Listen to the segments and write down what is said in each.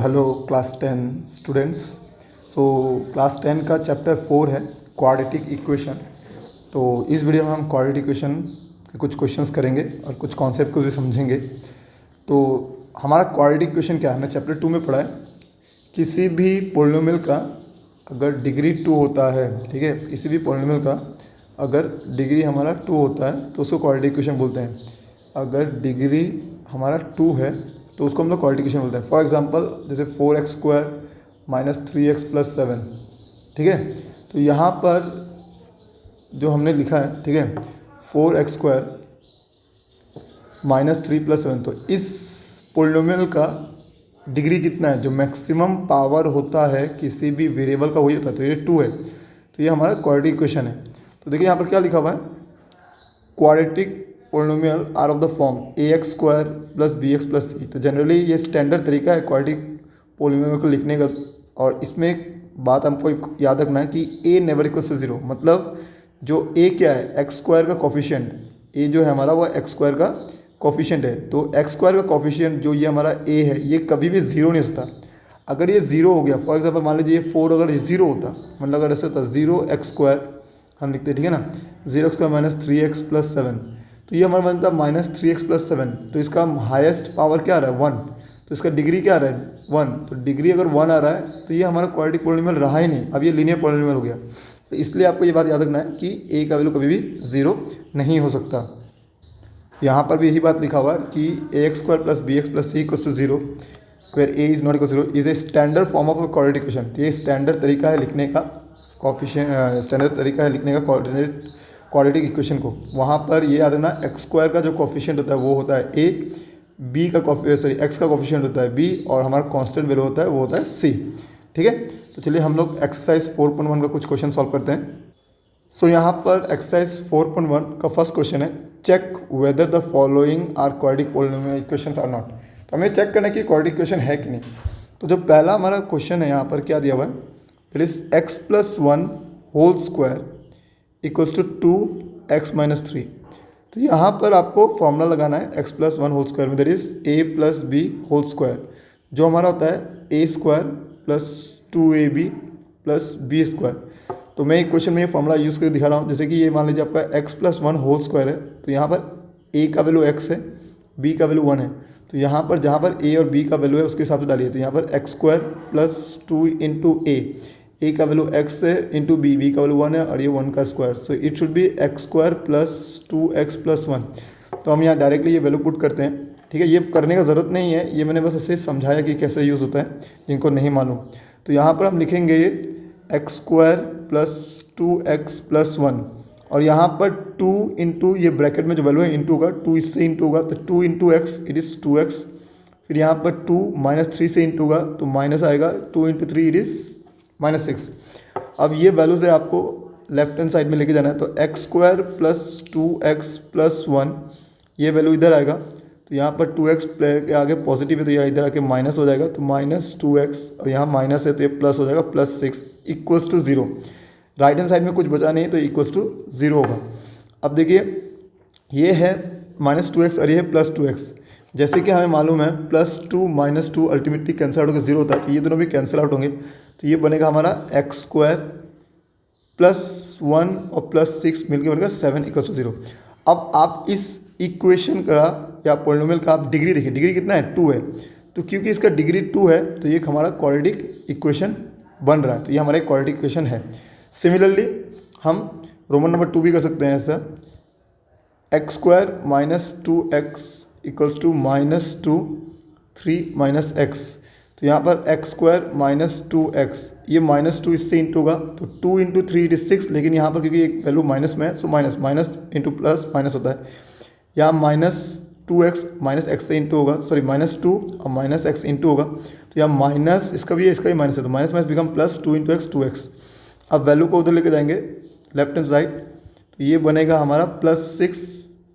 Hello class 10 students. So class 10 का chapter 4 है quadratic equation. तो इस वीडियो में हम क्वाड्रेटिक इक्वेशन के कुछ क्वेश्चंस करेंगे और कुछ कॉन्सेप्ट को भी समझेंगे। तो हमारा क्वाड्रेटिक इक्वेशन क्या है, हमने चैप्टर 2 में पढ़ा है। किसी भी पोलिनोमियल का अगर डिग्री 2 होता है, ठीक है, किसी भी पोलिनोमियल का अगर डिग्री हमारा 2 होता है तो उसको क्वाड्रेटिक इक्वेशन बोलते हैं। अगर डिग्री हमारा 2 है तो उसको हम लोग क्वाड्रेटिक इक्वेशन बोलते हैं। फॉर एग्जांपल जैसे 4x² माइनस 3x प्लस 7, ठीक है। तो यहाँ पर जो हमने लिखा है, ठीक है, 4x² माइनस 3 प्लस 7, तो इस पोलिनोमियल का डिग्री कितना है, जो मैक्सिमम पावर होता है किसी भी वेरिएबल का वही होता है, तो ये 2 है। तो ये हमारा क्वाड्रेटिक इक्वेशन है। तो देखिए यहाँ पर क्या लिखा हुआ है, quadratic polynomial are of the form ax² plus bx plus c। तो जनरली ये स्टैंडर्ड तरीका है क्वाड्रेटिक पोलिनोमियल को लिखने का। और इसमें एक बात हमको याद रखना है कि a नेवर इक्वल्स टू 0, मतलब जो a क्या है, x² का कोफिशिएंट, a जो है हमारा वो x² का कोफिशिएंट है। तो x² का कोफिशिएंट जो ये हमारा a है, ये कभी भी 0 नहीं हो सकता। अगर ये 0 हो गया, फॉर एग्जाम्पल मान लीजिए 4 अगर 0 होता, मतलब अगर ऐसे होता 0x² हम लिखते हैं, ठीक है ना, 0x² माइनस 3x प्लस 7, तो ये हमारा बनता है माइनस 3x प्लस 7। तो इसका हाईएस्ट पावर क्या आ रहा है, 1, तो इसका डिग्री क्या आ रहा है, 1। तो डिग्री अगर 1 आ रहा है तो ये हमारा क्वाड्रेटिक पोलिनोमियल रहा ही नहीं, अब ये लीनियर पोलिनोमियल हो गया। तो इसलिए आपको ये बात याद रखना है कि a का वैल्यू कभी भी 0 नहीं हो सकता। यहाँ पर भी यही बात लिखा हुआ है कि ax² plus bx plus c equals to 0 where a is not equal 0 is a standard form of a quadratic equation. तो ये स्टैंडर्ड तरीका है लिखने का, स्टैंडर्ड तरीका है लिखने का क्वाड्रेटिक इक्वेशन को। वहाँ पर ये याद रखना, x² का जो कोफिशिएंट होता है वो होता है a, b का x का कोफिशिएंट होता है b, और हमारा कांस्टेंट वैल्यू होता है वो होता है c, ठीक है। तो चलिए हम लोग एक्सरसाइज 4.1 का कुछ क्वेश्चन सॉल्व करते हैं। सो यहाँ पर एक्सरसाइज 4.1 का फर्स्ट क्वेश्चन है, check whether the following are quadratic polynomial equations are not. तो हमें चेक करना है कि क्वाड्रेटिक इक्वेशन है कि नहीं। तो जो पहला हमारा क्वेश्चन है यहाँ पर क्या दिया हुआ है, it is x plus 1 whole square equals to 2x minus 3। तो यहाँ पर आपको फॉर्मूला लगाना है x प्लस 1 होल स्क्वायर में, that is a plus b whole square, जो हमारा होता है a square plus 2ab plus b square. तो मैं एक क्वेश्चन में ये फॉर्मूला यूज़ करके दिखा रहा हूँ। जैसे कि ये मान लीजिए आपका x प्लस 1 होल स्क्वायर है, तो यहाँ पर a का वैल्यू x है, b का वैल्यू 1 है। तो यहाँ पर जहाँ पर a और b का वैल्यू है उसके हिसाब से डालिए। तो यहाँ पर x² प्लस 2 इंटू a का वैल्यू x है इंटू b का वैल्यू 1 है, और ये 1 का square, so it should be x² plus 2x plus 1। तो हम यहाँ डायरेक्टली ये वैल्यू पुट करते हैं, ठीक है। ये करने का ज़रूरत नहीं है, ये मैंने बस ऐसे समझाया कि कैसे यूज़ होता है जिनको नहीं मालूम। तो यहाँ पर हम लिखेंगे ये x² प्लस 2x प्लस 1, और यहाँ पर 2 इंटू ये ब्रैकेट में जो वैल्यू है इंटू होगा, 2 इससे इंटू होगा तो 2 into x it is 2x। फिर यहाँ पर 2 माइनस 3 से इंटू होगा तो माइनस आएगा, 2 इंटू 3 इट इज़ माइनस 6। अब ये वैल्यू से आपको लेफ्ट हैंड साइड में लेके जाना है। तो x² प्लस 2x प्लस 1, ये वैल्यू इधर आएगा। तो यहाँ पर 2x के आगे पॉजिटिव है तो यह इधर आके माइनस हो जाएगा, तो माइनस 2x, और यहाँ माइनस है तो ये प्लस हो जाएगा, plus 6 equals to 0। Right hand side में कुछ बचा नहीं तो इक्वल्स टू 0 होगा। अब देखिए ये है माइनस 2x और ये है प्लस 2x। जैसे कि हमें मालूम है plus 2 minus 2 ultimately cancel out होकर 0 होता है, तो ये दोनों भी कैंसिल आउट होंगे। तो ये बनेगा हमारा x² प्लस 1 और प्लस 6 मिलकर बनेगा 7 इक्वल्स टू 0। अब आप इस इक्वेशन का या पोलिनोमियल का आप डिग्री देखिए, डिग्री कितना है, 2 है। तो क्योंकि इसका डिग्री 2 है तो ये हमारा क्वाड्रेटिक इक्वेशन बन रहा है, तो ये हमारा एक क्वाड्रेटिक इक्वेशन है। सिमिलरली हम रोमन नंबर 2 भी कर सकते हैं ऐसा, x² minus 2x equals to minus 2 3 minus x। तो यहाँ पर x² माइनस 2x, ये माइनस 2 इससे इंटू होगा तो 2 इंटू 3 इट इज 6, लेकिन यहाँ पर क्योंकि एक वैल्यू माइनस में है so minus minus into plus minus होता है। यहाँ माइनस 2x माइनस x से इंटू होगा, सॉरी माइनस 2 और माइनस x इंटू होगा। तो यहाँ माइनस इसका भी है इसका भी माइनस है, तो minus minus become plus 2 into x 2x। अब वैल्यू को उधर लेके जाएंगे लेफ्ट हैंड साइड, तो ये बनेगा हमारा plus 6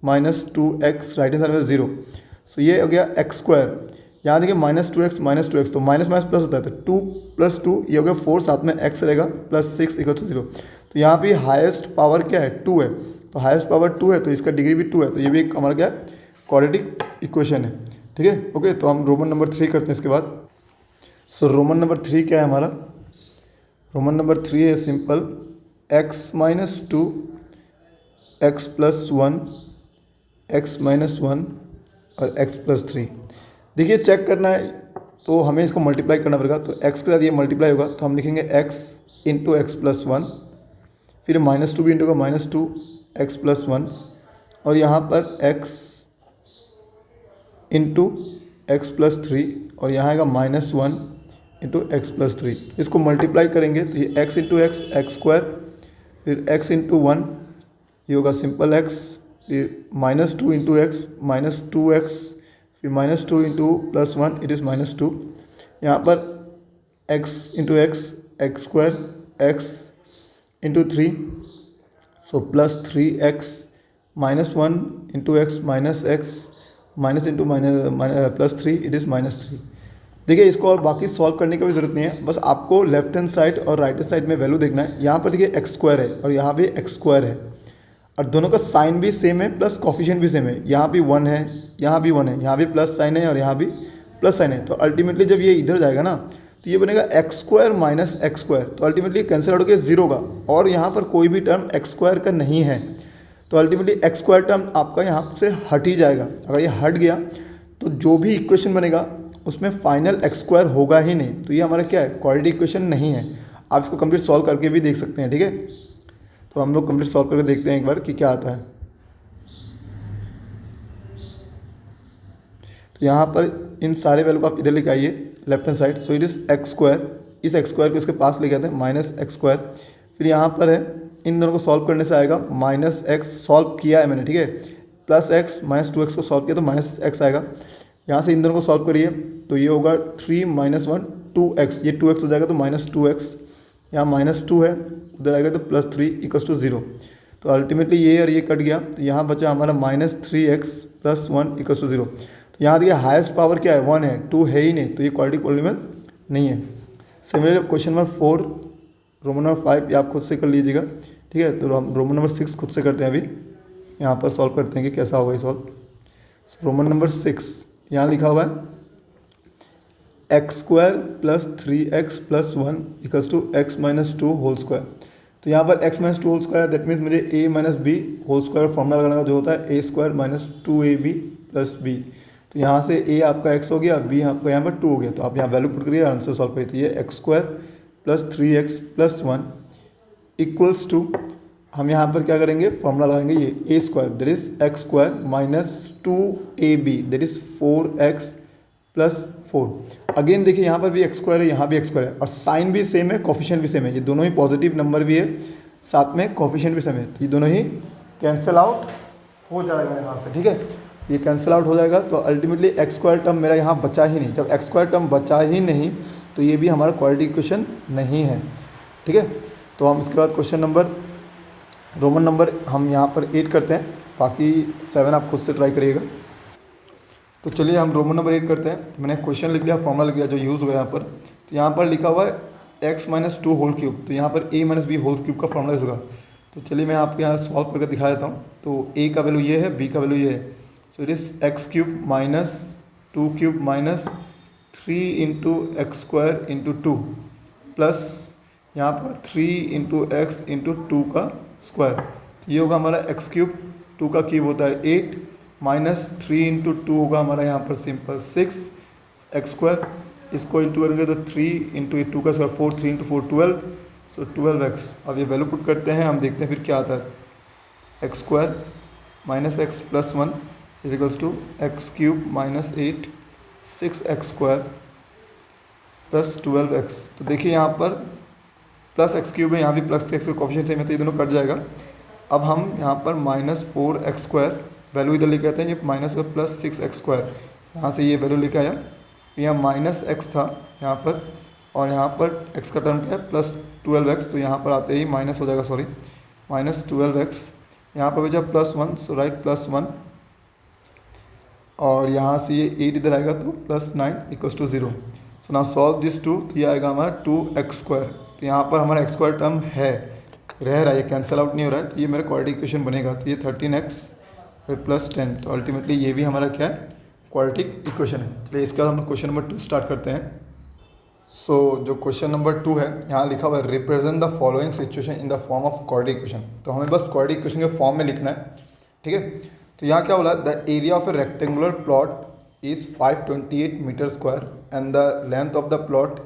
minus 2x, right hand side में 0। सो ये हो गया x²। यहाँ देखिए माइनस 2x तो माइनस माइनस प्लस होता है, तो 2 प्लस 2 ये हो गया 4, साथ में x रहेगा प्लस 6 इक्वल टू 0। तो यहाँ भी हाईएस्ट पावर क्या है, 2 है। तो हाईएस्ट पावर 2 है तो इसका डिग्री भी 2 है, तो ये भी एक हमारा क्या है, क्वाड्रेटिक इक्वेशन है, ठीक है। ओके, तो हम रोमन नंबर 3 करते हैं इसके बाद। सो रोमन नंबर 3 क्या है हमारा? रोमन नंबर 3 है सिंपल x-2 x+1 x-1 और x+3। देखिए चेक करना है तो हमें इसको मल्टीप्लाई करना पड़ेगा। तो x के साथ ये मल्टीप्लाई होगा तो हम लिखेंगे x इंटू x+1, फिर -2 भी इंटू का -2 x+1 और यहाँ पर x इंटू x+3 और यहाँ आएगा -1 इंटू x+3। इसको मल्टीप्लाई करेंगे तो ये x इंटू x² फिर x इंटू 1 ये होगा सिंपल x, फिर -2 इंटू x -2x फिर -2 इंटू +1 इट इज़ -2। यहाँ पर x into x² x into 3 so +3x -1 into x -x minus into +3 it is -3। देखिए इसको और बाकी सॉल्व करने की भी ज़रूरत नहीं है, बस आपको लेफ्ट हैंड साइड और राइट हैंड साइड में वैल्यू देखना है। यहाँ पर देखिए x² है और यहाँ भी x² है और दोनों का साइन भी सेम है प्लस कोफिशिएंट भी सेम है। यहाँ भी 1 है, यहाँ भी 1 है, यहाँ भी प्लस साइन है और यहाँ भी प्लस साइन है। तो अल्टीमेटली जब ये इधर जाएगा ना तो ये बनेगा x² माइनस x², तो अल्टीमेटली कैंसिल आउट होकर 0 होगा और यहाँ पर कोई भी टर्म x² का नहीं है तो अल्टीमेटली x² टर्म आपका यहाँ से हट ही जाएगा। अगर ये हट गया तो जो भी इक्वेशन बनेगा उसमें फाइनल x² होगा ही नहीं, तो ये हमारा क्या है? क्वाड्रेटिक इक्वेशन नहीं है। आप इसको कंप्लीट सॉल्व करके भी देख सकते हैं, ठीक है। तो हम लोग कंप्लीट सॉल्व करके देखते हैं एक बार कि क्या आता है। तो यहाँ पर इन सारे वैल्यू को आप इधर लेके आइए left hand side. So it is x², इस x² को इसके पास लेके आते हैं -x²। फिर यहाँ पर है इन दोनों को सॉल्व करने से आएगा -x, सॉल्व किया है मैंने, ठीक है, +x -2x को सॉल्व किया तो -x आएगा। यहाँ से इन दोनों को सॉल्व करिए तो ये होगा 3 - 1 2x, ये 2x हो जाएगा तो -2x, यहाँ -2 है उधर आएगा तो +3 = 0। तो अल्टीमेटली ये और ये कट गया तो यहाँ बचा हमारा -3x + 1 = 0। तो यहाँ देखिए हाईएस्ट पावर क्या है? 1 है, 2 है ही नहीं, तो ये क्वाड्रेटिक पॉलीनोमियल नहीं है। Similarly question number 4 Roman number 5 ये आप खुद से कर लीजिएगा, ठीक है। तो हम रोमन नंबर 6 खुद से करते हैं, अभी यहाँ पर सॉल्व करते हैं कि कैसा होगा ये सॉल्व। रोमन नंबर 6 यहाँ लिखा हुआ है x² + 3x + 1 = x - 2 whole square. तो यहाँ पर x - 2 whole square that means मुझे a - b whole square formula लगाना जो होता है a² - 2ab + b। तो यहाँ से a आपका x हो गया, b आपका यहाँ पर 2 हो गया। तो आप यहाँ वैल्यू पुट करिए, आंसर सॉल्व करिए। तो ये x² + 3x + 1 = हम यहाँ पर क्या करेंगे? फॉर्मूला लगाएंगे ये a² that is x² - 2ab that is 4x + 4। Again देखिए यहाँ पर भी x² है, यहाँ भी x² है और साइन भी सेम है, कोफिशिएंट भी सेम है। ये दोनों ही पॉजिटिव नंबर भी है, साथ में कोफिशिएंट भी सेम है, तो ये दोनों ही कैंसिल आउट हो जाएगा यहाँ से, ठीक है। ये कैंसिल आउट हो जाएगा तो अल्टीमेटली x² टर्म मेरा यहाँ बचा ही नहीं। जब x² टर्म बचा ही नहीं तो ये भी हमारा क्वाड्रेटिक इक्वेशन नहीं है, ठीक है। तो हम इसके बाद क्वेश्चन नंबर रोमन नंबर हम यहाँ पर 8 करते हैं, बाकी 7 आप खुद से ट्राई करिएगा। तो चलिए हम रोमन नंबर 8 करते हैं। तो मैंने क्वेश्चन लिख लिया, फॉर्मूला लिख लिया जो यूज़ हुआ यहाँ पर। तो यहाँ पर लिखा हुआ है x - 2 होल क्यूब, तो यहाँ पर a - b होल क्यूब का फॉर्मूला यूज़ होगा। तो चलिए मैं आपके यहाँ सॉल्व करके दिखा देता हूँ। तो a का वैल्यू ये है, b का वैल्यू ये है। So it is x³ - 2³ - 3 × x² × 2 plus यहाँ पर 3 × x × 2 का स्क्वायर। तो ये होगा हमारा x³, 2 का क्यूब होता है 8 -3 × 2 होगा हमारा यहाँ पर सिंपल 6 x²। इसको इंटू करेंगे तो 3 × 2 का स्क्वायर 4, 3 × 4 12, सो 12x। अब ये वैल्यू पुट करते हैं, हम देखते हैं फिर क्या आता है। x² - x + 1 = x³ - 8 6x² + 12x। तो देखिए यहाँ पर प्लस x³ है, यहाँ भी प्लस x का कोफिशिएंट है, तो ये दोनों कट जाएगा। अब हम यहाँ पर -4x² वैल्यू इधर लेके आते हैं, ये माइनस का +6x², यहाँ से ये वैल्यू लेके आया। यहाँ -x था यहाँ पर और यहाँ पर x का टर्म क्या है +12x, तो यहाँ पर आते ही माइनस हो जाएगा, सॉरी -12x। यहाँ पर बचा +1, सो राइट +1 और यहाँ से ये 8 इधर आएगा तो +9 = 0। सो नाउ सॉल्व दिस 2, तो ये आएगा हमारा 2x²। तो यहाँ पर हमारा x² टर्म है, रह रहा है, ये कैंसिल आउट नहीं हो रहा है, तो ये मेरा क्वाड्रेटिक इक्वेशन बनेगा। तो ये 13x + 10, तो अल्टीमेटली ये भी हमारा क्या है? क्वाड्रेटिक इक्वेशन है। चलिए इसके बाद हम क्वेश्चन नंबर 2 स्टार्ट करते हैं। सो जो क्वेश्चन नंबर 2 है, यहाँ लिखा हुआ है represent the following situation in the form of quadratic equation. तो हमें बस क्वाड्रेटिक इक्वेशन के फॉर्म में लिखना है, ठीक है। तो यहाँ क्या बोला, the area of a rectangular plot is 528 metre square and the length of the plot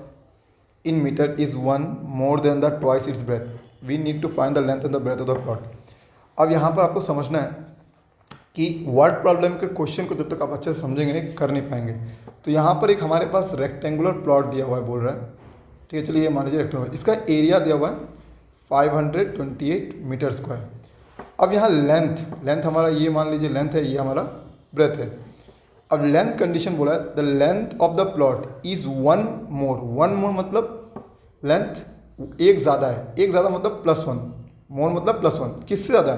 in metre is 1 more than the twice its breadth. We need to find the length and the breadth of the plot. अब यहाँ पर आपको समझना है कि word problem के question को जब तक आप अच्छे से समझेंगे नहीं, कर नहीं पाएंगे। तो यहाँ पर एक हमारे पास रेक्टेंगुलर प्लॉट दिया हुआ है, बोल रहा है, ठीक है। चलिए ये मान लीजिए रेक्टेंगुलर, इसका एरिया दिया हुआ है 528 मीटर स्क्वायर। अब यहाँ लेंथ हमारा ये मान लीजिए लेंथ है, ये हमारा ब्रेथ है। अब लेंथ कंडीशन बोला है the length of the plot is 1 मोर मतलब लेंथ एक ज़्यादा है, एक ज़्यादा मतलब +1, मोर मतलब +1, किससे ज़्यादा है,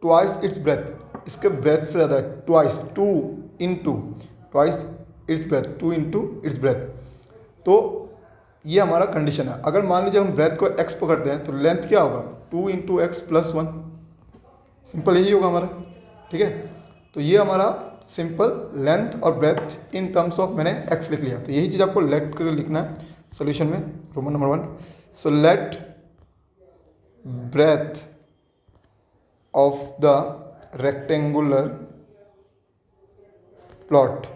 ट्वाइस इट्स ब्रेथ, इसके ब्रेथ से ज़्यादा है, twice, twice its breath, 2 into its breath. तो ये हमारा कंडीशन है। अगर मान लीजिए हम ब्रेथ को x पकड़ते हैं तो लेंथ क्या होगा, 2 इंटू एक्स प्लस 1, सिंपल यही होगा हमारा, ठीक है। तो ये हमारा सिंपल लेंथ और ब्रेथ इन टर्म्स ऑफ मैंने x लिख लिया। तो यही चीज़ आपको लेट कर लिखना है सोल्यूशन में, Roman number 1। So let breadth of the rectangular plot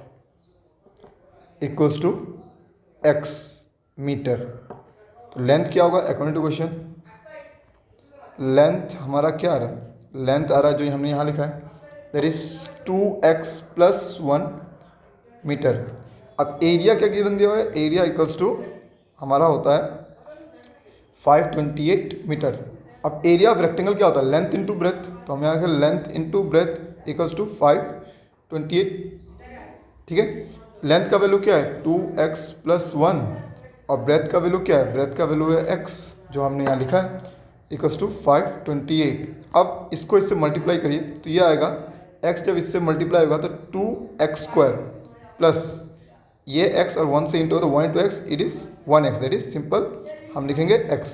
equals to x metre. तो लेंथ क्या होगा अकॉर्डिंग टू क्वेश्चन, लेंथ हमारा क्या आ रहा है, लेंथ आ रहा है जो हमने यहाँ लिखा है, that is 2x plus 1 metre. अब एरिया क्या गिवन दिया हुआ है, एरिया इक्वल्स टू हमारा होता है 528 मीटर। अब एरिया ऑफ रेक्टेंगल क्या होता है, लेंथ इंटू ब्रेथ। तो हम यहाँ length into breadth equals to 528, ठीक है। लेंथ का वैल्यू क्या है 2x प्लस 1 और ब्रेथ का वैल्यू क्या है, ब्रेथ का वैल्यू है x जो हमने यहाँ लिखा है, इक्वल्स टू 528। अब इसको इससे मल्टीप्लाई करिए तो ये आएगा x, जब इससे मल्टीप्लाई होगा तो 2x स्क्वायर प्लस ये x और 1 से इंटू तो 1 into x it is 1x, that is simple हम लिखेंगे x,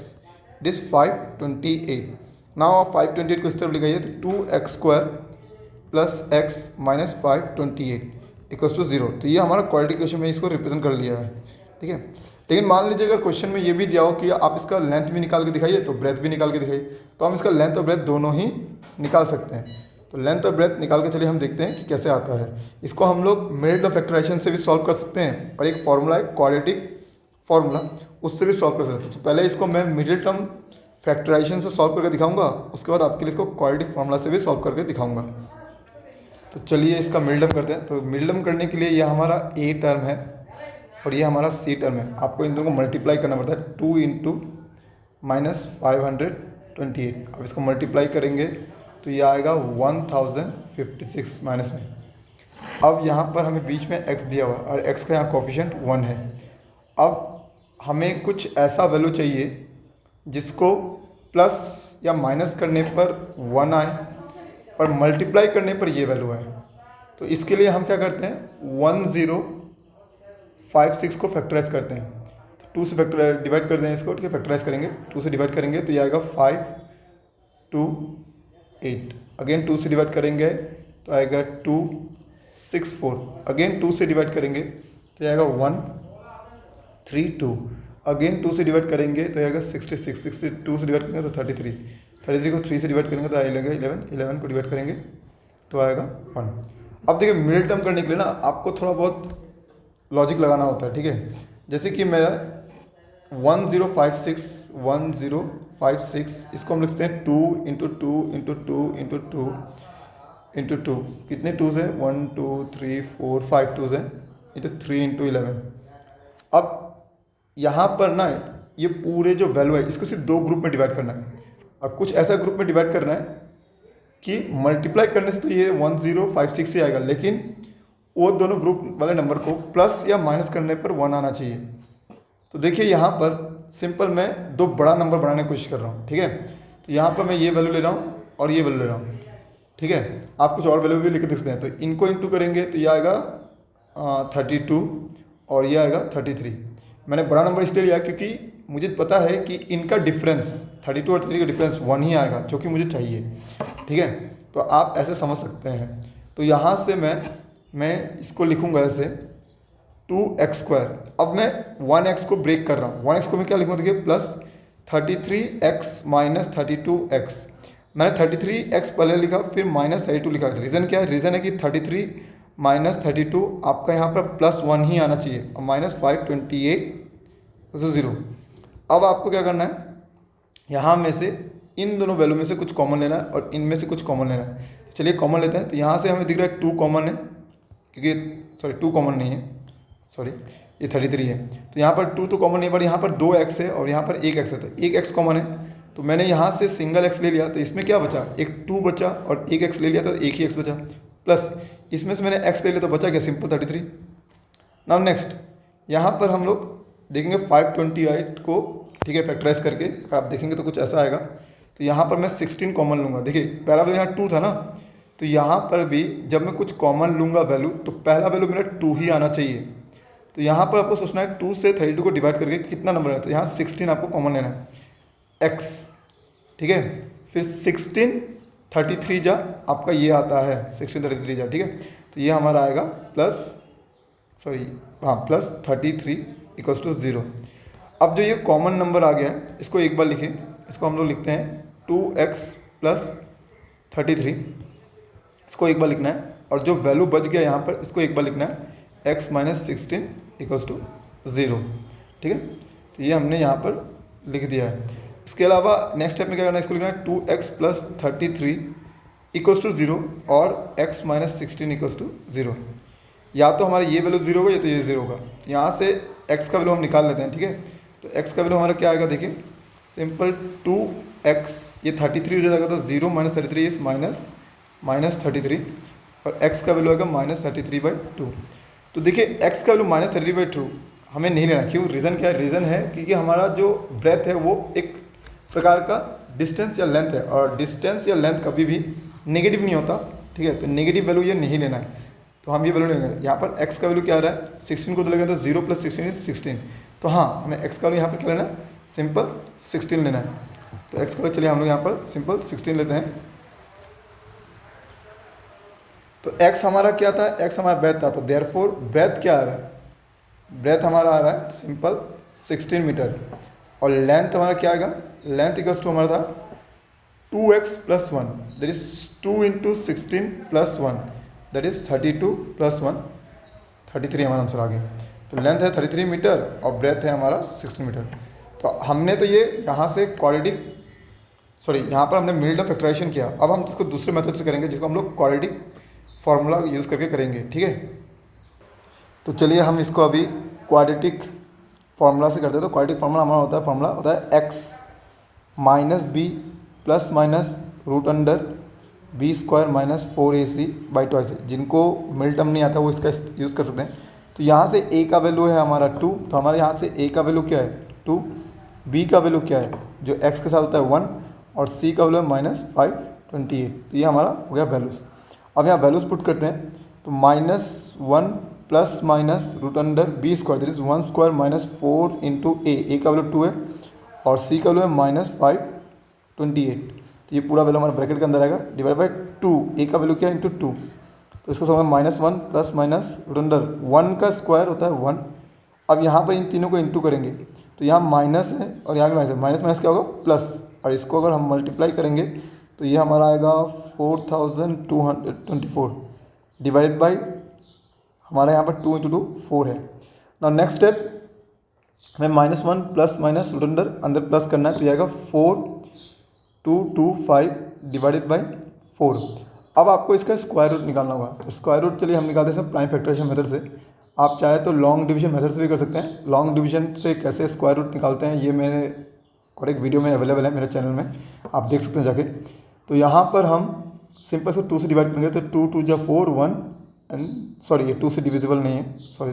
इट इज़ 528। नाउ आप 528 को इस तरफ लिखाइए तो 2x square plus x minus 528 equals to 0। तो ये हमारा क्वाड्रेटिक इक्वेशन में इसको रिप्रेजेंट कर लिया है, ठीक है। लेकिन मान लीजिए अगर क्वेश्चन में ये भी दिया हो कि आप इसका लेंथ भी निकाल के दिखाइए तो ब्रेथ भी निकाल के दिखाइए, तो हम इसका लेंथ और ब्रेथ दोनों ही निकाल सकते हैं। तो लेंथ और ब्रेथ निकाल के चलिए हम देखते हैं कि कैसे आता है। इसको हम लोग मेरिट ऑफ फैक्टराइजेशन से भी सॉल्व कर सकते हैं और एक फॉर्मूला है क्वाड्रेटिक फॉर्मूला, उससे भी सॉल्व कर सकते हैं। तो पहले इसको मैं मिडिल टर्म फैक्टराइजेशन से सॉल्व करके दिखाऊंगा, उसके बाद आपके लिए इसको क्वाड्रेटिक फॉर्मूला से भी सॉल्व करके दिखाऊंगा। तो चलिए इसका मिडिल टर्म करते हैं। तो मिडिल टर्म करने के लिए ये हमारा a टर्म है और ये हमारा c टर्म है। आपको इन दोनों को मल्टीप्लाई करना पड़ता है, 2 इंटू माइनस 528। अब इसको मल्टीप्लाई करेंगे तो ये आएगा 1056 माइनस में। अब यहाँ पर हमें बीच में x दिया हुआ है और x का यहाँ कोफिशिएंट 1 है। अब हमें कुछ ऐसा वैल्यू चाहिए जिसको प्लस या माइनस करने पर 1 आए और मल्टीप्लाई करने पर ये वैल्यू है। तो इसके लिए हम क्या करते हैं, 1056 को फैक्टराइज करते हैं। तो 2 से फैक्टर डिवाइड कर दें इसको, ठीक है। फैक्टराइज करेंगे 2 से डिवाइड करेंगे तो ये आएगा 528। अगेन 2 से डिवाइड करेंगे तो आएगा 264। अगेन 2 से डिवाइड करेंगे तो आएगा 132। अगेन 2 से डिवाइड करेंगे तो आएगा 66। 62 से डिवाइड करेंगे तो 33। 33 को 3 से डिवाइड करेंगे तो आएगा 11। 11 को डिवाइड करेंगे तो आएगा 1। अब देखिए मिडिल टर्म करने के लिए ना आपको थोड़ा बहुत लॉजिक लगाना होता है, ठीक है। जैसे कि मेरा 1056 इसको हम लिखते हैं 2 इंटू 2 इंटू 2 इंटू 2 इंटू 2, कितने 2 है, 1 2 3 4 5 2 है, इंटू 3 इंटू 11। अब यहाँ पर ना ये पूरे जो वैल्यू है इसको सिर्फ 2 ग्रुप में डिवाइड करना है। अब कुछ ऐसा ग्रुप में डिवाइड करना है कि मल्टीप्लाई करने से तो ये 1056 ही आएगा, लेकिन वो दोनों ग्रुप वाले नंबर को प्लस या माइनस करने पर 1 आना चाहिए। तो देखिए यहाँ पर सिंपल मैं 2 बड़ा नंबर बनाने की कोशिश कर रहा हूँ, ठीक है। तो यहाँ पर मैं ये वैल्यू ले रहा हूँ और ये वैल्यू ले रहा हूँ, ठीक है। आप कुछ और वैल्यू भी लिख सकते हैं। तो इनको इंटू करेंगे तो ये आएगा 32 और ये आएगा 33। मैंने बड़ा नंबर इसलिए लिया क्योंकि मुझे पता है कि इनका डिफरेंस 32 और 33 का डिफरेंस 1 ही आएगा जो कि मुझे चाहिए, ठीक है। तो आप ऐसे समझ सकते हैं। तो यहाँ से मैं इसको लिखूँगा ऐसे 2x²। अब मैं 1x को ब्रेक कर रहा हूँ, 1x को मैं क्या लिखूँगा देखिए, प्लस 33x माइनस 32x। मैंने 33x पहले लिखा, फिर माइनस 32 लिखा। रीज़न क्या है? रीज़न है कि 33 माइनस 32 आपका यहाँ पर +1 ही आना चाहिए, और -528 0। अब आपको क्या करना है, यहाँ में से इन दोनों वैल्यू में से कुछ कॉमन लेना है और इनमें से कुछ कॉमन लेना है। तो चलिए कॉमन लेते हैं। तो यहाँ से हमें दिख रहा है 2 कॉमन है, क्योंकि सॉरी 2 कॉमन नहीं है, सॉरी ये 33 है। तो यहाँ पर 2 तो कॉमन नहीं, पर यहाँ पर 2x है और यहाँ पर 1x है, तो 1x कॉमन है। तो मैंने यहाँ से सिंगल x ले लिया, तो इसमें क्या बचा, एक 2 बचा, और 1x ले लिया तो एक ही x बचा, प्लस इसमें से मैंने x ले लिया तो बचा क्या, सिंपल 33। नाउ नेक्स्ट, यहाँ पर हम लोग देखेंगे 528 को, ठीक है, फैक्टराइज करके अगर आप देखेंगे तो कुछ ऐसा आएगा। तो यहाँ पर मैं 16 कॉमन लूँगा। देखिए पहला वैल्यू यहाँ 2 था ना, तो यहाँ पर भी जब मैं कुछ कॉमन लूँगा वैल्यू, तो पहला वैल्यू मेरा 2 ही आना चाहिए। तो यहाँ पर आपको सोचना है 2 से 32 को डिवाइड करके कितना नंबर है, तो यहाँ 16 आपको कॉमन लेना है, x, ठीक है। फिर 16 33 जा आपका ये आता है, 16 33 जा, ठीक है। तो ये हमारा आएगा प्लस 33 इक्वल्स टू 0। अब जो ये कॉमन नंबर आ गया है, इसको एक बार लिखें, इसको हम लोग लिखते हैं 2x प्लस 33, इसको एक बार लिखना है। और जो वैल्यू बच गया यहाँ पर, इसको एक बार लिखना है, x माइनस 16 इक्वल्स टू 0, ठीक है। तो ये हमने यहाँ पर लिख दिया है। इसके अलावा नेक्स्ट स्टेप में क्या करना है, इसको लिखना है 2x प्लस 33 इक्वल्स टू 0 और x माइनस 16 इक्वल्स टू 0। या तो हमारा ये वैल्यू 0 होगा या तो ये 0 होगा। यहाँ से x का वैल्यू हम निकाल लेते हैं, ठीक है। तो x का वैल्यू हमारा क्या आएगा, देखिए सिंपल 2x, ये 33 हो जाएगा, तो 0 माइनस 33 इज माइनस 33, और x का वैल्यू आएगा -33/2। तो देखिए x का वैल्यू -33/2 हमें नहीं लेना, क्यों? रीज़न क्या है? रीज़न है क्योंकि हमारा जो ब्रेथ है वो एक प्रकार का डिस्टेंस या लेंथ है, और डिस्टेंस या लेंथ कभी भी नेगेटिव नहीं होता, ठीक है। तो नेगेटिव वैल्यू ये नहीं लेना है, तो हम ये वैल्यू नहीं लेंगे। यहाँ पर x का वैल्यू क्या आ रहा है, 16 को तो लगेगा, तो 0 प्लस 16 इज 16। तो हाँ, हमें x का वैल्यू यहाँ पर क्या लेना है, सिंपल 16 लेना है। तो x का वैल्यू चलिए हम लोग यहाँ पर सिंपल 16 लेते हैं। तो x हमारा क्या था, x हमारा ब्रेथ था, तो देयरफॉर ब्रेथ क्या आ रहा है, ब्रेथ हमारा आ रहा है सिंपल 16 मीटर, और लेंथ हमारा क्या आएगा, लेंथ इक्वल्स टू हमारा था 2x plus 1, that is 2 into 16 plus 1, that is 32 plus 1, 33 हमारा आंसर आ गया। तो लेंथ है 33 मीटर और ब्रेथ है हमारा 16 मीटर। तो हमने तो ये यहाँ से क्वाड्रेटिक, सॉरी यहाँ पर हमने मिल्ड फैक्टराइजेशन किया। अब हम इसको दूसरे मेथड से करेंगे, जिसको हम लोग क्वाड्रेटिक फार्मूला यूज़ करके करेंगे, ठीक है। तो चलिए हम इसको अभी क्वाड्रेटिक फार्मूला से करते हैं। तो क्वाड्रेटिक फार्मूला हमारा होता है, फार्मूला होता है x minus b plus minus root under b square minus 4ac/2ac। जिनको मिड टर्म नहीं आता वो इसका यूज़ कर सकते हैं। तो यहाँ से a का वैल्यू है हमारा 2, तो हमारे यहाँ से a का वैल्यू क्या है 2, b का वैल्यू क्या है जो x के साथ होता है 1, और c का वैल्यू है -528। तो ये हमारा हो गया वैल्यूज़। अब यहाँ वैल्यूज़ पुट करते हैं, तो -1 plus minus root under b square, that is 1 square minus 4 into a का वैल्यू 2 है और c का वैल्यू है -528। तो ये पूरा वैल्यू हमारा ब्रैकेट के अंदर आएगा, डिवाइड बाई 2, a का वैल्यू क्या है इंटू 2। तो इसको समझ -1 प्लस माइनस रूट अंडर 1 का स्क्वायर होता है 1। अब यहाँ पर इन तीनों को इंटू करेंगे, तो यहाँ माइनस है और यहाँ भी माइनस है, माइनस माइनस क्या होगा प्लस, और इसको अगर हम मल्टीप्लाई करेंगे तो ये हमारा आएगा 4224 डिवाइडेड बाई हमारा यहाँ पर 2 इंटू 2 4 है। नाउ नेक्स्ट स्टेप हमें -1 प्लस माइनस रूट अंदर प्लस करना है, तो ये आएगा 4225 डिवाइडेड बाई 4। अब आपको इसका स्क्वायर रूट निकालना होगा। तो स्क्वायर रूट चलिए हम निकालते हैं प्राइम फैक्टराइजेशन मेथड से। आप चाहे तो लॉन्ग डिवीजन मेथड से भी कर सकते हैं। लॉन्ग डिवीजन से कैसे स्क्वायर रूट निकालते हैं ये मेरे और एक वीडियो में अवेलेबल है मेरे चैनल में, आप देख सकते हैं जाके। तो यहाँ पर हम सिंपल से 2 से डिवाइड करेंगे, तो 2 2 जा 4 1 एंड सॉरी ये 2 से डिविजिबल नहीं है, सॉरी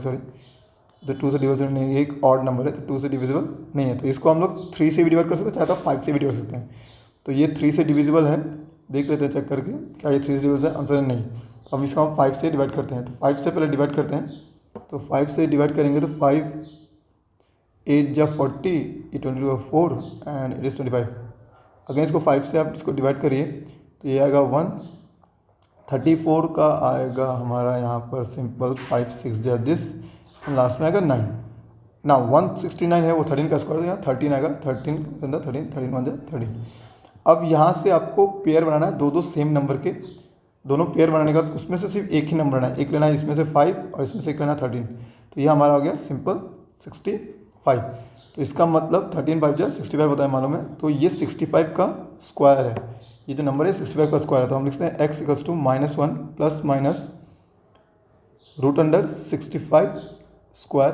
तो 2 से डिविजिबल नहीं है, एक ऑड नंबर है तो 2 से डिविजिबल नहीं है। तो इसको हम लोग 3 से भी डिवाइड कर सकते हैं, चाहे तो 5 से भी डिवाइड कर सकते हैं। तो ये 3 से डिविजिबल है, देख लेते हैं चेक करके क्या ये 3 से डिविजिबल है, आंसर नहीं। तो अब इसको हम 5 से डिवाइड करते हैं। तो 5 से पहले डिवाइड करते हैं, तो 5 से डिवाइड करेंगे तो 5 8 जा 40, ये 22 4 एंड इट इज़ 25। अगेन इसको 5 से आप इसको डिवाइड करिए तो ये आएगा 1। 34 का आएगा हमारा यहाँ पर सिंपल 5 6 जा दिस लास्ट में आएगा 9। ना 169 है वो 13 का स्क्वायर, तो यहाँ 13 आएगा, 13 अंदर 13, 13 1 13। अब यहाँ से आपको पेयर बनाना है, दो दो सेम नंबर के, दोनों पेयर बनाने का उसमें से सिर्फ एक ही नंबर लेना है, एक लेना है इसमें से 5 और इसमें से एक लेना है 13। तो ये हमारा हो गया सिंपल 65। तो इसका मतलब 13 5 जो 65 होता है मालूम है, तो ये 65 का स्क्वायर है, ये जो नंबर है 65 का स्क्वायर है। तो हम लिखते हैं x equals to -1 plus minus √65 square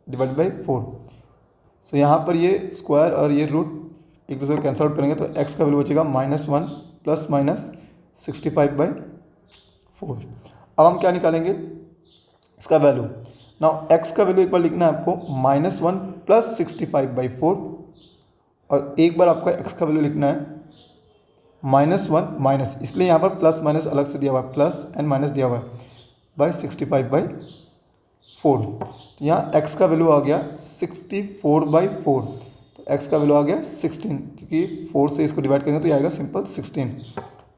divide by 4। So यहाँ पर ये स्क्वायर और ये रूट एक दूसरे को कैंसल आउट करेंगे, तो x का वैल्यू बचेगा -1 प्लस माइनस 65/4। अब हम क्या निकालेंगे, इसका वैल्यू। नाउ x का वैल्यू एक बार लिखना है आपको -1 प्लस 65/4, और एक बार आपका x का वैल्यू लिखना है -1 माइनस, इसलिए यहाँ पर प्लस माइनस अलग से दिया हुआ है, प्लस एंड माइनस दिया हुआ है, बाई 65/4। तो यहाँ x का वैल्यू आ गया 64/4, तो x का वैल्यू आ गया 16, क्योंकि 4 से इसको डिवाइड करेंगे तो ये आएगा सिंपल 16।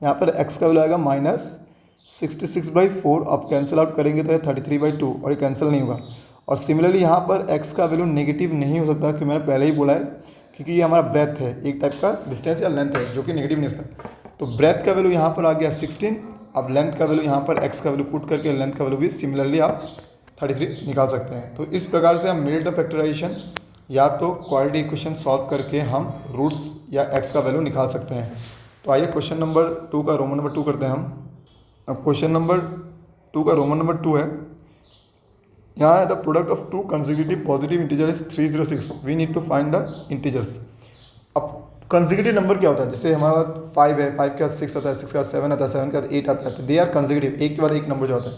यहाँ पर x का वैल्यू आएगा -66/4, आप कैंसिल आउट करेंगे तो 33/2, और ये कैंसिल नहीं होगा। और सिमिलरली यहाँ पर x का वैल्यू नेगेटिव नहीं हो सकता, क्योंकि मैंने पहले ही बोला है, क्योंकि ये हमारा ब्रेथ है, एक टाइप का डिस्टेंस या लेंथ है जो कि नेगेटिव नहीं सकता। तो ब्रेथ का वैल्यू यहाँ पर आ गया 16। अब लेंथ का वैल्यू यहाँ पर x का वैल्यू पुट करके लेंथ का वैल्यू भी सिमिलरली आप 33 निकाल सकते हैं। तो इस प्रकार से हम मिडिल टर्म फैक्टराइजेशन या तो क्वाड्रेटिक इक्वेशन सॉल्व करके हम रूट्स या x का वैल्यू निकाल सकते हैं। तो आइए क्वेश्चन नंबर 2 का रोमन नंबर 2 करते हैं हम। अब क्वेश्चन नंबर 2 का रोमन नंबर 2 है, यहाँ the product of two consecutive positive integer is 306, we need to find the integers. अब कंसेक्यूटिव नंबर क्या होता है, जैसे हमारा 5 है, 5 के बाद 6 आता है, 6 के बाद 7 आता है, 7 के बाद 8 आता है, तो दे आर कंसेक्यूटिव, एक के बाद एक नंबर जो होता है।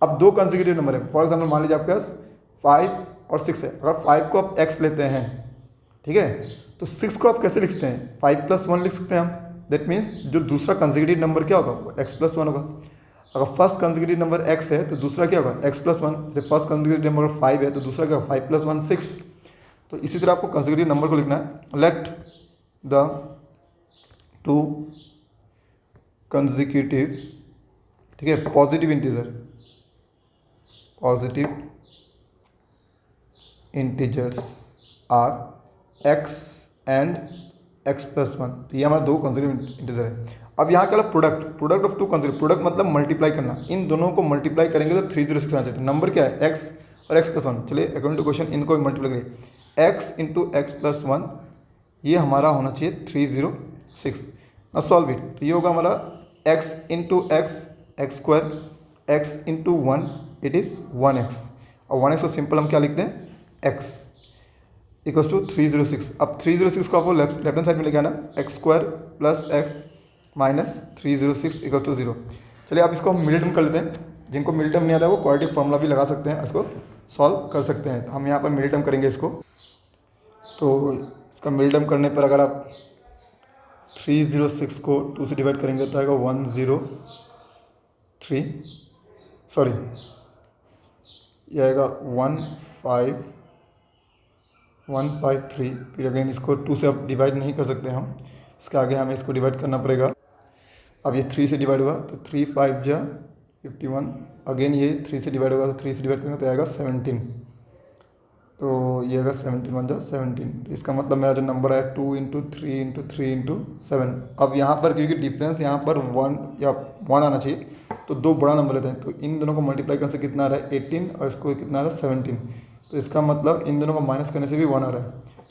अब दो कंसेक्यूटिव नंबर है, फॉर एग्जाम्पल मान लीजिए आपके पास 5 और 6 है, अगर 5 को आप x लेते हैं, ठीक है, तो 6 को आप कैसे लिख सकते हैं, 5 + 1 लिख सकते हैं हम। दैट मीन्स जो दूसरा कंसेक्यूटिव नंबर क्या होगा, वो x + 1 होगा। अगर फर्स्ट कंसेक्यूटिव नंबर x है तो दूसरा क्या होगा, x + 1। जैसे फर्स्ट कंसेक्यूटिव नंबर 5 है तो दूसरा क्या होगा, 5 + 1 6। तो इसी तरह आपको कंसेक्यूटिव नंबर को लिखना है। लेट द टू कंसेक्यूटिव, ठीक है, positive integers are x and x + 1। तो ये हमारा दो कंसेक्यूटिव इंटीजर है। अब यहाँ क्या product of two consecutive, product मतलब मल्टीप्लाई करना, इन दोनों को मल्टीप्लाई करेंगे तो 306 आना चाहिए। तो नंबर क्या है, x और x + 1। चलिए अकॉर्डिंग टू क्वेश्चन इनको मल्टीप्लाई करिए, x × x + 1, ये हमारा होना चाहिए 306। ना सॉल्व इट, तो ये होगा हमारा x × x square, x × 1 it is 1x, और 1x को सिंपल हम क्या लिखते हैं, x इक्वल्स टू 306। अब 306 को आपको लेफ्ट हैंड साइड में लेके आना, x square plus x minus 306 equals to 0। चलिए आप इसको हम मिडिल टर्म कर लेते हैं। जिनको मिडिल टर्म नहीं आता है वो क्वाड्रेटिक फॉर्मूला भी लगा सकते हैं, इसको सॉल्व कर सकते हैं। तो हम यहाँ पर मिडिल टर्म करेंगे इसको। तो इसका मिडिल टर्म करने पर अगर आप 306 को 2 से डिवाइड करेंगे तो आएगा 103, सॉरी ये आएगा 153। फिर अगेन इसको 2 से अब डिवाइड नहीं कर सकते हम, इसके आगे हमें इसको डिवाइड करना पड़ेगा। अब ये 3 से डिवाइड हुआ तो 3 5 जा 51, अगेन ये 3 से डिवाइड होगा तो 3 से डिवाइड करेंगे तो आएगा 17। तो ये आएगा 17 1 जा 17। तो इसका मतलब मेरा जो नंबर है 2 × 3 × 3 × 7। अब यहाँ पर क्योंकि डिफरेंस यहाँ पर 1 या 1 आना चाहिए, तो दो बड़ा नंबर लेते हैं। तो इन दोनों को मल्टीप्लाई करने से कितना आ रहा है 18, और इसको कितना आ रहा है 17। तो इसका मतलब इन दोनों को माइनस करने से भी 1 आ रहा है।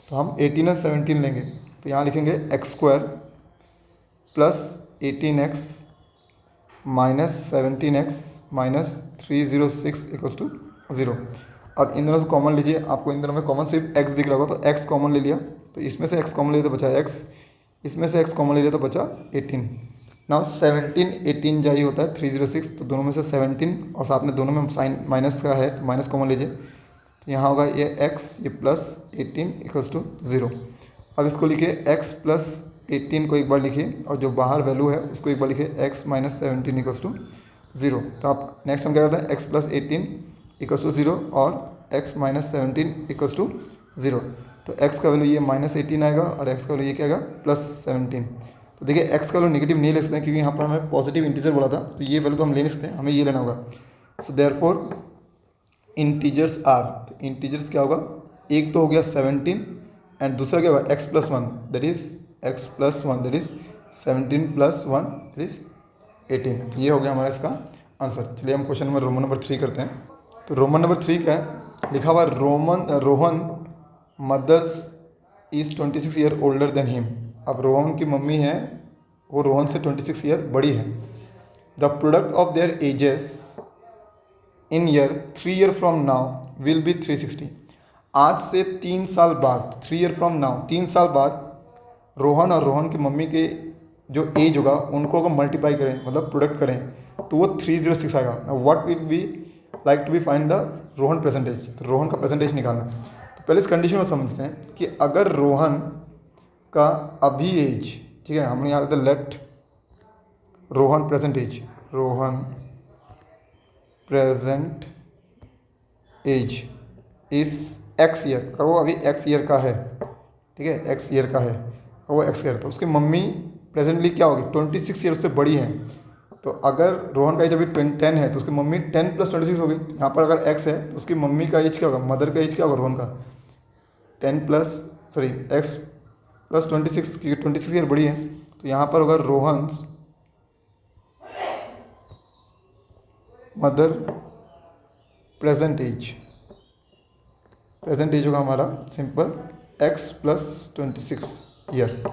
तो हम 18 और 17 लेंगे, तो यहाँ लिखेंगे x square plus 18x minus 17x minus 306 equals to 0। अब इन दोनों से कॉमन लीजिए, आपको इन दोनों में कॉमन सिर्फ x दिख रहा होगा, तो x कॉमन ले लिया, तो इसमें से x कॉमन ले लिया तो बचा x, इसमें से x कॉमन ले लिया तो बचा 18। नाउ 17 18 जा ही होता है 306, तो दोनों में से 17 और साथ में दोनों में साइन माइनस का है, तो माइनस कॉमन लीजिए, तो यहाँ होगा ये x ये प्लस 18 इक्वल्स टू 0। अब इसको लिखिए x प्लस 18 को एक बार लिखिए, और जो बाहर वैल्यू है उसको एक बार लिखिए x माइनस 17 इक्वल्स टू 0। तो आप नेक्स्ट हम क्या करते हैं, x प्लस 18 इक्वल्स टू 0 और x माइनस 17 इक्वल्स टू 0। तो x का वैल्यू ये माइनस 18 आएगा और x का वैल्यू ये क्या आएगा प्लस 17। तो देखिए x का वैल्यू नेगेटिव नहीं ले सकते हैं, क्योंकि यहाँ पर हमें पॉजिटिव इंटीजर बोला था, तो ये वैल्यू तो हम ले नहीं सकते, हमें ये लेना होगा। सो देयरफॉर इंटीजर्स आर, तो इंटीजर्स क्या होगा, एक तो हो गया 17 एंड दूसरा क्या होगा x+1 that is x+1 that is 17+1 that is 18। तो ये हो गया हमारा इसका आंसर। चलिए हम क्वेश्चन नंबर रोमन नंबर 3 करते हैं। तो रोमन नंबर 3 क्या है, लिखा हुआ Rohan mother's is 26 year older than him. अब रोहन की मम्मी है वो रोहन से 26 ईयर बड़ी है। The product of there edges in year 3 year from now will be 360। आज से 3 साल बाद, 3 ईयर फ्रॉम नाउ 3 साल बाद रोहन और रोहन की मम्मी के जो एज होगा उनको अगर मल्टीप्लाई करें मतलब प्रोडक्ट करें तो वो 306 आएगा। What will be like to be find the Rohan percentage, तो रोहन का परसेंटेज निकालना। तो पहले इस कंडीशन को समझते हैं कि अगर रोहन का अभी एज, ठीक है, हमने यहाँ पे let Rohan present age, Rohan present age is x year, अगर वो अभी एक्स ईयर का है, ठीक है, एक्स ईयर का है, वो एक्स ईयर, तो उसकी मम्मी प्रेजेंटली क्या होगी 26 ईयर से बड़ी है। तो अगर रोहन का एज अभी 10 है तो उसकी मम्मी 10 + 26 होगी। यहाँ पर अगर एक्स है तो उसकी मम्मी का एज क्या होगा, मदर का एज क्या होगा रोहन का 10 एक्स प्लस 26, क्योंकि 26 ईयर बड़ी है। तो यहाँ पर होगा Rohan's mother present age, present age होगा हमारा simple x plus 26 year.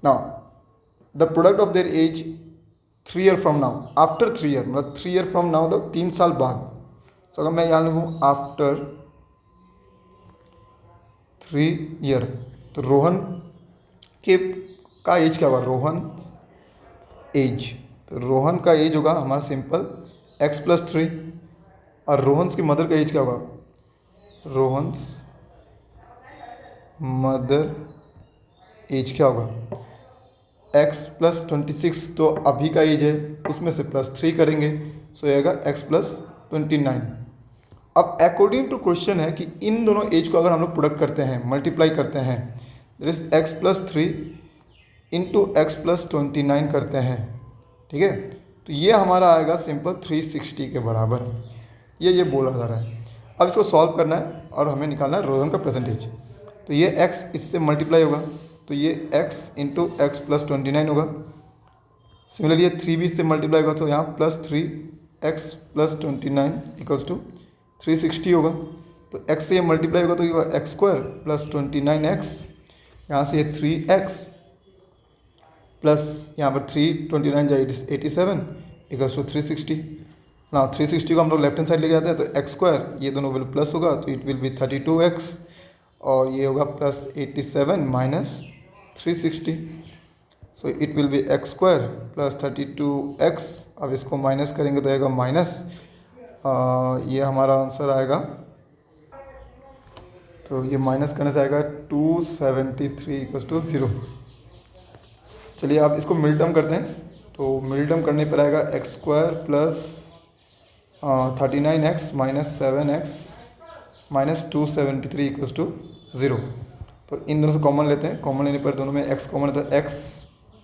Now the product of their age 3 year from now, after 3 year, मतलब 3 ईयर फ्रॉम नाउ, तो 3 साल बाद। सो अगर मैं यहाँ लिखूँ आफ्टर 3 ईयर, तो रोहन के का एज क्या होगा, रोहन एज, तो रोहन का एज होगा हमारा सिंपल x + 3 और रोहन्स की मदर का एज क्या होगा, रोहन्स मदर एज क्या होगा x + 26, तो अभी का एज है उसमें से +3 करेंगे, सो आएगा x + 29। अब अकॉर्डिंग टू क्वेश्चन है कि इन दोनों एज को अगर हम लोग प्रोडक्ट करते हैं, मल्टीप्लाई करते हैं, that is x + 3 into x + 29 करते हैं, ठीक है, तो ये हमारा आएगा सिंपल 360 के बराबर। ये बोला जा रहा है। अब इसको सॉल्व करना है और हमें निकालना है रोहन का परसेंटेज। तो ये x इससे मल्टीप्लाई होगा, तो ये x इंटू एक्स + 29 होगा। सिमिलरली ये 3 भी इससे मल्टीप्लाई होगा, तो यहाँ +3 x + 29 = 360 होगा। तो x से ये मल्टीप्लाई होगा तो ये होगा x² + 29x, यहाँ से ये 3x प्लस यहाँ पर 329 जाए 87 = 360। ना 360 को हम लोग लेफ्ट हैंड साइड लेके जाते हैं तो x², ये दोनों वैल्यू प्लस होगा तो इट विल बी 32x और ये होगा +87 minus 360, so it will be x² + 32x। अब इसको माइनस करेंगे तो आएगा माइनस, ये हमारा आंसर आएगा, तो ये माइनस करने से आएगा 273 = 0। चलिए आप इसको मिल टर्म करते हैं, तो मिल टर्म करने पर आएगा x² + 39x - 7x - 273 = 0। तो इन दोनों से कॉमन लेते हैं, कॉमन लेने पर दोनों में x कॉमन है तो x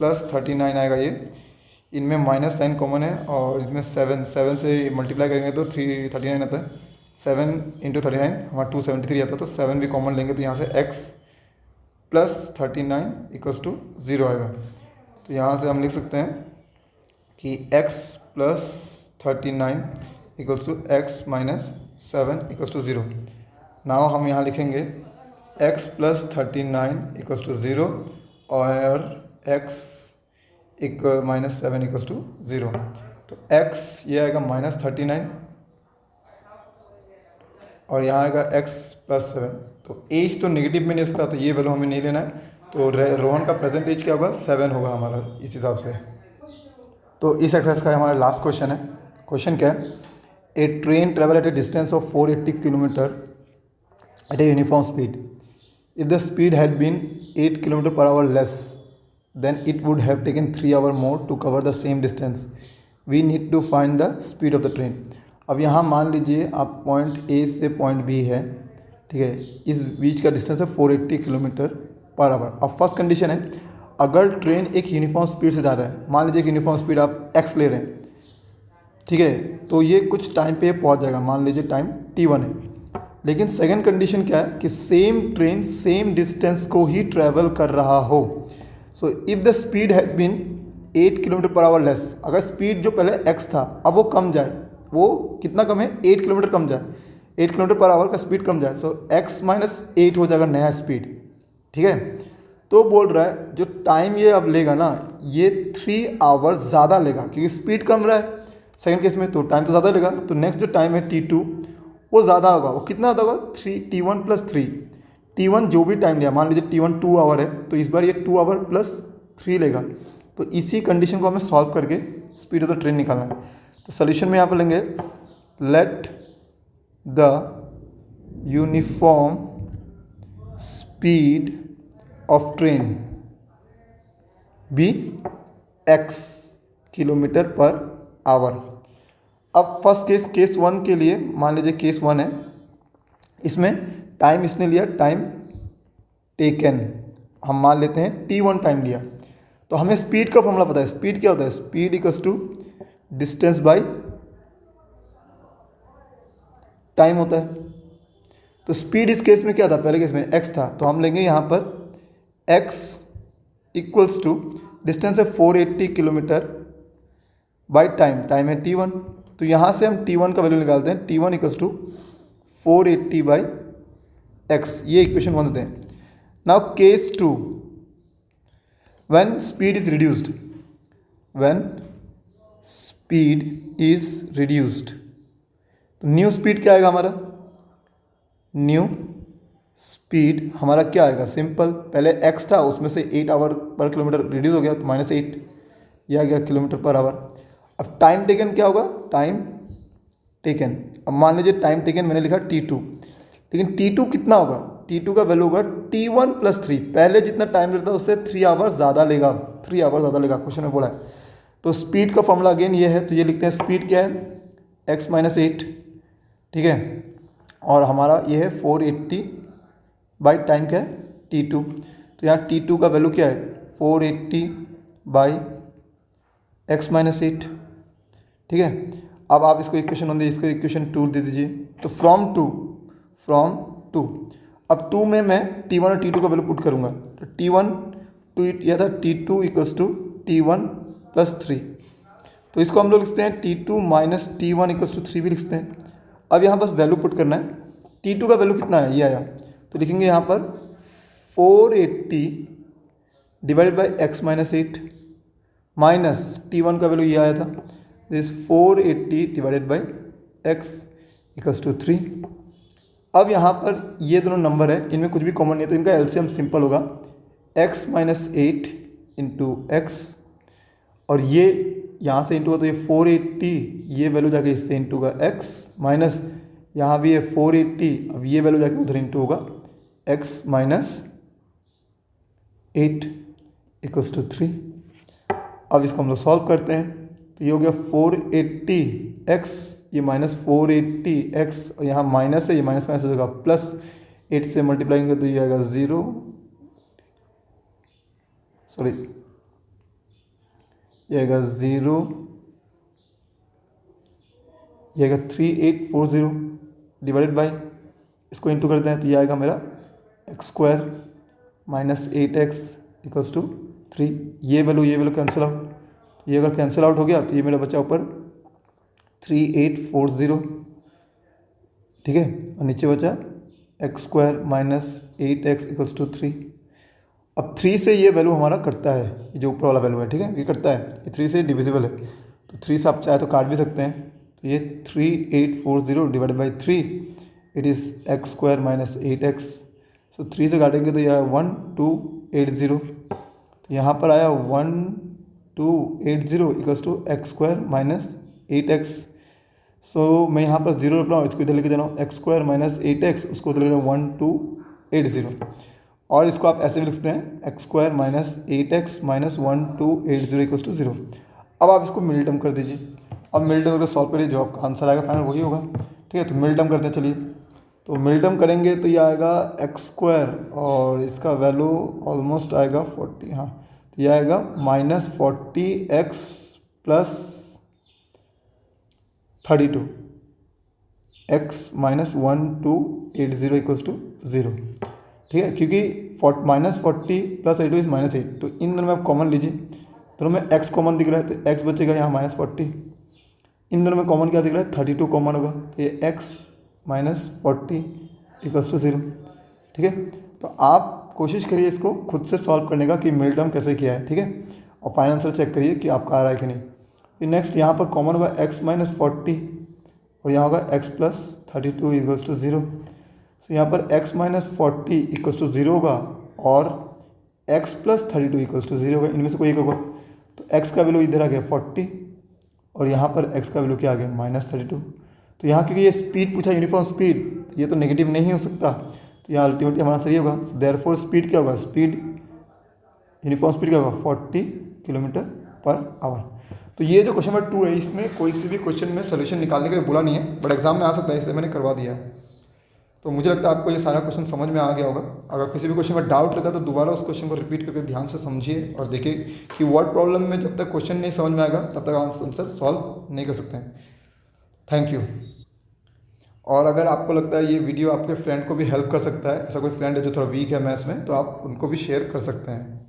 + 39 आएगा ये, इनमें माइनस साइन कॉमन है और इसमें 7 से मल्टीप्लाई करेंगे तो 339 आता है, 7 × 39 हमारा 273 आता है, तो 7 भी कॉमन लेंगे तो यहाँ से x + 39 = 0 आएगा। तो यहाँ से हम लिख सकते हैं कि x + 39 = x - 7 = 0। नाउ हम यहाँ लिखेंगे x + 39 = 0 और x - 7 = 0। तो x ये आएगा -39 और यहाँ आएगा x + 7। तो एज तो नेगेटिव में नहीं सकता, तो ये वैल्यू हमें नहीं लेना है। तो रोहन का प्रेजेंट एज क्या होगा 7 होगा हमारा इस हिसाब से। तो इस एक्सरसाइज का हमारा लास्ट क्वेश्चन है। क्वेश्चन क्या है, a train travel at a distance of 480 kilometre at a uniform speed. If the speed had been 8 km/h less then it would have taken 3 hours more to cover the same distance. We need to find the speed of the train. अब यहाँ मान लीजिए आप point A से point B है, ठीक है, इस बीच का डिस्टेंस है 480 km/h। अब फर्स्ट कंडीशन है, अगर ट्रेन एक यूनिफॉर्म स्पीड से जा रहा है, मान लीजिए एक यूनिफॉर्म स्पीड आप x ले रहे हैं, ठीक है। तो ये कुछ टाइम पे पहुंच जाएगा, मान लीजिए टाइम t1 है। लेकिन सेकंड कंडीशन क्या है कि सेम ट्रेन सेम डिस्टेंस को ही ट्रैवल कर रहा हो। So if the speed had been 8 kilometre per hour less, अगर स्पीड जो पहले x था अब वो कम जाए, वो कितना कम है 8 किलोमीटर कम जाए, 8 किलोमीटर पर आवर का स्पीड कम जाए, सो x माइनस 8 हो जाएगा नया स्पीड। ठीक है। तो बोल रहा है जो टाइम ये अब लेगा ना ये 3 आवर ज़्यादा लेगा क्योंकि स्पीड कम रहा है सेकंड केस में, तो टाइम तो ज़्यादा लेगा। तो नेक्स्ट जो टाइम है t2 वो ज़्यादा होगा। वो कितना ज़्यादा होगा 3 t1 प्लस 3। t1 जो भी टाइम लिया, मान लीजिए t1 2 आवर है तो इस बार ये 2 आवर प्लस 3 लेगा। तो इसी कंडीशन को हमें सॉल्व करके स्पीड ऑफ द ट्रेन निकालना है। तो सोल्यूशन में यहाँ पर लेंगे let the uniform speed of train be x kilometre per hour. अब फर्स्ट केस 1 के लिए मान लीजिए केस 1 है, इसमें टाइम इसने लिया टाइम टेकन, हम मान लेते हैं t1 टाइम लिया। तो हमें स्पीड का फॉर्मूला पता है। स्पीड क्या होता है, speed equals to distance by time होता है। तो स्पीड इस केस में क्या था, पहले केस में x था, तो हम लेंगे यहाँ पर x इक्वल्स टू डिस्टेंस है 480 किलोमीटर बाय टाइम, टाइम है t1। तो यहाँ से हम t1 का वैल्यू निकालते हैं, t1 equals to 480 by x, ये इक्वेशन 1 देते हैं। Now case 2, when speed is reduced, when speed is reduced, तो न्यू स्पीड क्या आएगा हमारा, न्यू स्पीड हमारा क्या आएगा, सिंपल, पहले x था उसमें से 8 आवर पर किलोमीटर रिड्यूस हो गया तो -8 ये आ गया किलोमीटर पर आवर। अब टाइम टेकन क्या होगा, टाइम टेकन, अब मान लीजिए टाइम टेकन मैंने लिखा t2, लेकिन t2 कितना होगा, t2 का वैल्यू होगा t1 प्लस 3, पहले जितना टाइम लेता है उससे 3 आवर ज़्यादा लेगा, 3 आवर ज़्यादा लेगा, क्वेश्चन में बोला है। तो स्पीड का फॉर्मूला अगेन ये है, तो ये लिखते हैं स्पीड क्या है x माइनस 8, ठीक है, और हमारा ये है 480 बाई टाइम क्या है t2। तो यहाँ t2 का वैल्यू क्या है 480 बाई x माइनस 8, ठीक है। अब आप इसको इक्वेशन 1 दीजिए, इसको इक्वेशन 2 दे दीजिए। तो फ्रॉम टू, अब 2 में मैं t1 और t2 का वैल्यू पुट करूँगा, तो t1 टू यह था t2 equals to t1 plus 3, तो इसको हम लोग लिखते हैं t2 minus t1 equals to 3 भी लिखते हैं। अब यहाँ बस वैल्यू पुट करना है, t2 का वैल्यू कितना है ये आया, तो लिखेंगे यहाँ पर 480 divided by x minus 8 minus t1 का वैल्यू ये आया था, this 480 divided by x equals to 3। अब यहाँ पर ये दोनों नंबर है, इनमें कुछ भी कॉमन नहीं है तो इनका एलसीएम सिंपल होगा x माइनस 8 इंटू एक्स, और ये यहाँ से इंटू होगा तो ये 480, ये वैल्यू जाके इससे इंटू होगा x माइनस यहाँ भी है 480, अब ये वैल्यू जाके उधर इंटू होगा x माइनस 8 इक्वल्स टू 3। अब इसको हम लोग सॉल्व करते हैं, तो ये हो गया 480x, ये माइनस 480x, और यहाँ माइनस है, ये माइनस माइनस हो जाएगा प्लस, 8 से मल्टीप्लाई करेंगे तो ये आएगा 0, सॉरी ये आएगा 0, ये आएगा 3840 डिवाइडेड बाई, इसको इंटू करते हैं तो ये आएगा मेरा x square minus 8x equals to 3। ये वैल्यू कैंसिल आउट, ये अगर कैंसिल आउट हो गया तो ये मेरा बचा ऊपर 3840, ठीक है, और नीचे बचा x square minus 8x equals to 3। अब 3 से ये वैल्यू हमारा कटता है, ये जो ऊपर वाला वैल्यू है, ठीक है, ये कटता है, ये 3 से डिविजिबल है, तो 3 से आप चाहे तो काट भी सकते हैं, तो ये 3840 divided by 3, it is x square minus 8x, सो 3 से काटेंगे तो यह आया 1280, तो यहाँ पर आया 1280 equals to x square minus 8x। So मैं यहाँ पर 0 रख रहा हूँ, इसको इधर लेके जा रहा हूँ, एक्स स्क्वायर माइनस 8x, उसको उधर लेके जा रहा हूँ 1280, और इसको आप ऐसे भी लिखते हैं x square minus 8x minus 1280 equals to 0। अब आप इसको मिल टर्म कर दीजिए, अब मिल टर्म करके सॉल्व करिए, जो आपका आंसर आएगा फाइनल वही होगा, ठीक है। तो मिल टर्म करते हैं, चलिए, तो मिल टर्म करेंगे तो ये आएगा एक्स स्क्वायर और इसका वैल्यू ऑलमोस्ट आएगा 40, हाँ, तो ये आएगा -40x plus 32, x minus 1280 equals to 0, ठीक है, क्योंकि -40 प्लस 32 इज -8, तो इन दोनों में आप कॉमन लीजिए, दोनों में x कॉमन दिख रहा है तो x बचेगा यहाँ -40, इन दोनों में कॉमन क्या दिख रहा है 32 कॉमन होगा, तो ये x माइनस 40 इक्वल्स टू 0, ठीक है। तो आप कोशिश करिए इसको खुद से सॉल्व करने का कि मिड टर्म कैसे किया है, ठीक है, और फाइनल आंसर चेक करिए कि आपका आ रहा है कि नहीं। फिर नेक्स्ट यहाँ पर कॉमन होगा x माइनस 40 और यहाँ होगा x प्लस 32 इक्वल्स टू 0, तो यहाँ पर x माइनस 40 इक्वल्स टू 0 होगा और x प्लस 32 इक्वल्स टू 0 होगा, इनमें से कोई एक होगा। तो x का वैल्यू इधर आ गया 40 और यहाँ पर x का वैल्यू क्या आ गया -32। तो यहाँ क्योंकि ये स्पीड पूछा यूनिफॉर्म स्पीड, ये तो नेगेटिव नहीं हो सकता, तो यहाँ अल्टीमेटली हमारा सही होगा। देयरफॉर स्पीड क्या होगा, स्पीड यूनिफॉर्म स्पीड क्या होगा 40 किलोमीटर पर आवर। तो ये जो क्वेश्चन नंबर 2 है इसमें कोई सी भी क्वेश्चन में सोल्यूशन निकालने के लिए बोला नहीं है, बट एग्जाम में आ सकता है, इसलिए मैंने करवा दिया है। तो मुझे लगता है आपको ये सारा क्वेश्चन समझ में आ गया होगा। अगर किसी भी क्वेश्चन में डाउट रहता है तो दोबारा उस क्वेश्चन को रिपीट करके ध्यान से समझिए और देखिए कि वर्ड प्रॉब्लम में जब तक क्वेश्चन नहीं समझ में आएगा तब तक आंसर सॉल्व नहीं कर सकते हैं। Thank you. और अगर आपको लगता है ये वीडियो आपके फ्रेंड को भी हेल्प कर सकता है, ऐसा कोई फ्रेंड है जो थोड़ा वीक है मैथ्स में, तो आप उनको भी शेयर कर सकते हैं।